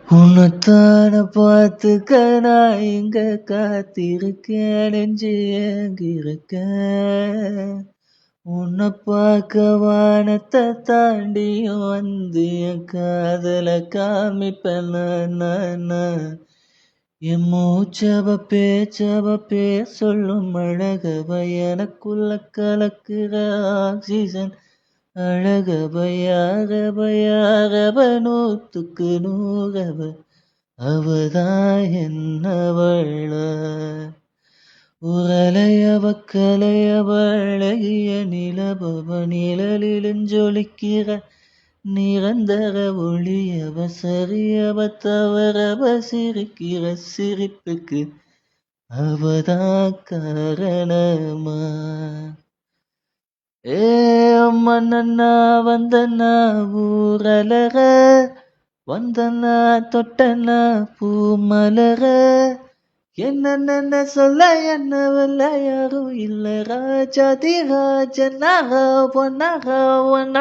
உன்னைத்தான பார்த்துக்க நான் இங்க காத்திருக்கேன் நெஞ்சு ஏங்கிருக்கேன். உன்னை பார்க்க வானத்தை தாண்டியும் வந்து என் காதல காமிப்பேன் நான். என் மூச்சவ பேச்சவ சொல்லும் அழகவ எனக்குள்ள கலக்குற ஆக்சிஜன் அழகப நூத்துக்கு நூறவ அவதான் என்னவள உரலையவ கலையவ அழகிய நிலபவ நிழலிலஞ்சொலிக்கிற நிரந்தர ஒளியவ சரியவ தவறவ சிரிக்கிற சிரிப்புக்கு அவதான் காரணமா. ஏ மன்னன்னா வந்தன்னா ஊரலக வந்தன்னா தொட்டன்னா பூமலர என்னென்ன சொல்ல என்னவல்ல யாரும் இல்ல ராஜாதி ராஜனாக பொன்னாக ஒன்னா